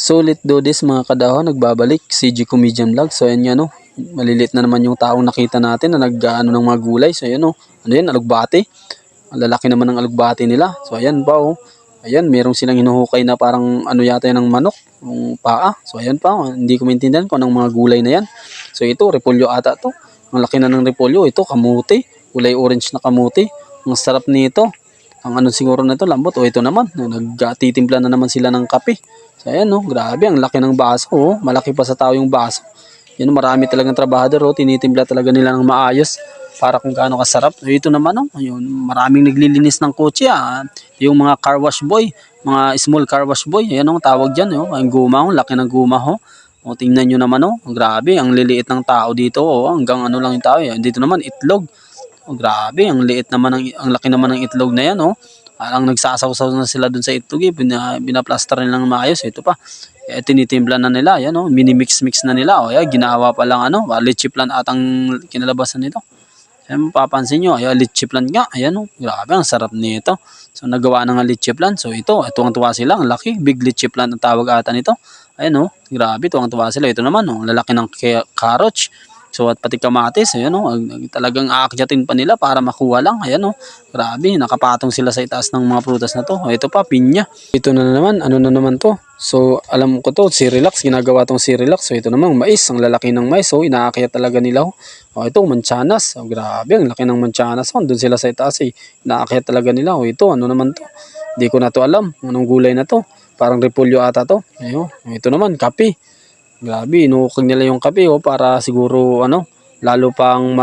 Sulit Dodis mga kadahon, nagbabalik si G Comedian Vlog. So ayan nga no, malilit na naman yung taong nakita natin na nag-ano ng mga gulay. So ayan no, ano yan, alugbati. Ang lalaki naman ng alugbati nila. So ayan pa oh. Ayan, merong silang hinuhukay na parang ano yata yan ng manok, yung paa. So ayan pa, hindi ko maintindihan kung anong mga gulay na yan. So ito, repolyo ata to. Ang laki na ng repolyo. Ito, kamuti. Kulay orange na kamuti. Ang sarap nito. Ang ano siguro na ito, lambot. O ito naman, nagtitimpla na naman sila ng kape. So ayan no, grabe, ang laki ng baso. Oh. Malaki pa sa tao yung baso. Yan, marami talagang trabahador. Oh. Tinitimpla talaga nila ng maayos para kung gaano kasarap. So, ito naman oh, ayun, maraming naglilinis ng kotse. Yung mga car wash boy, mga small car wash boy. Ayan ang tawag dyan. Oh. Ang guma, oh. Laki ng guma. Oh. O, tingnan nyo naman oh, grabe, ang liliit ng tao dito. Oh. Hanggang ano lang yung tao. Dito naman, itlog. Oh, grabe, ang liit naman ang laki naman ng itlog na yan, oh. Ang nagsasaw-saw na sila dun sa itlog, binaplaster nila ng maayos. Ito pa, tinitimpla na nila, yan, oh. Mini-mix-mix na nila, oh. Ginawa pa lang, ano, leche plan at ang kinalabasan nito. Ayan, mapapansin nyo, leche plan nga, ayan, oh. Grabe, ang sarap nito. So, nagawa na nga leche plan. So, ito, tuwang-tuwa sila, ang laki, big leche plan ang tawag ata nito. Ayan, oh, grabe, tuwang-tuwa sila. Ito naman, oh, lalaki ng carrots. So at pati kamatis, ayan o, talagang aakyatin pa nila para makuha lang. Ayan o, grabe, nakapatong sila sa itaas ng mga prutas na to. Ito pa, pinya. Ito na naman, ano na naman to? So alam ko to, si Relax, ginagawa tong si Relax. So ito naman, mais, ang lalaki ng mais. So inaakyat talaga nila o. Ito, manchanas. Oh, grabe, ang laki ng manchanas. Doon sila sa itaas eh. Inaakyat talaga nila. Ito, ano naman to? Hindi ko na to alam. Anong gulay na to? Parang repolyo ata to. Ayun, ito naman, kape. Grabe, inuukag nila yung kape para siguro ano, lalo pang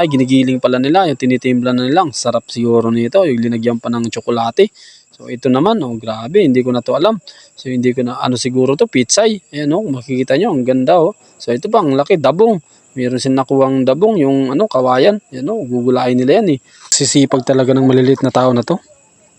ginigiling pala nila, yung tinitimpla na nila. Ang sarap siguro nito, yung linagyan pa ng tsokolate. So ito naman, grabe, hindi ko na to alam. So hindi ko na, ano siguro to, pitsay. Ayan makikita nyo, ang ganda So ito pa, ang laki, dabong. Meron silang nakuwang dabong, yung kawayan. Ayan gugulain nila yan eh. Sisipag talaga ng malilit na tao na to.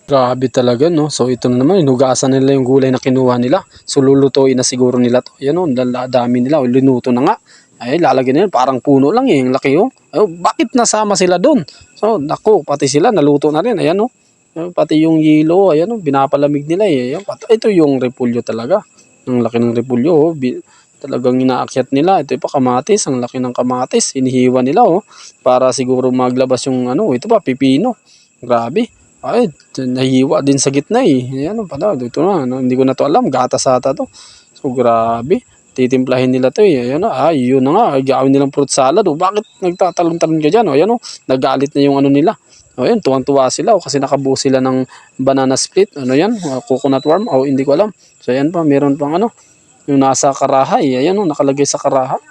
Grabe talaga no. So ito na naman, inugasan nila yung gulay na kinuha nila. So lulutuin na siguro nila to. Yan dami nila. Linuto na nga. Ay, lalagyan nila. Parang puno lang eh. Yung laki Ay, bakit nasama sila doon? So naku, pati sila naluto na rin. Ayan pati yung yelo, ayan binapalamig nila eh. Ayan, ito yung repolyo talaga. Ang laki ng repolyo talagang inaakyat nila. Ito pa kamatis, ang laki ng kamatis. Inihiwa nila para siguro maglabas yung ito pa pipino. Grabe. Ay, nahiwa din sa gitna eh. Ayan pala, ito na, hindi ko na to alam, gatas ata to. So grabe, titimplahin nila to eh. Ayan yun na nga, gawin nilang fruit salad. Bakit nagtatalon-talon ka dyan? Ayan nagalit na yung nila. Ayan, tuwang-tuwa sila kasi nakabuo sila ng banana split. Ano yan? Coconut worm? Hindi ko alam. So ayan pa, meron pang yung nasa karaha eh. Ayan nakalagay sa karaha.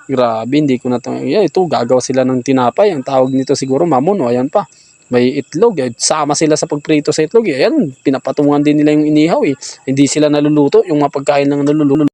Grabe, hindi ko na to. Ito, gagawa sila ng tinapay. Ang tawag nito siguro mamon. Ayan pa. May itlog, sama sila sa pagprito sa itlog. Ayan, pinapatungan din nila yung inihaw eh. Hindi sila naluluto, yung mga pagkain lang naluluto.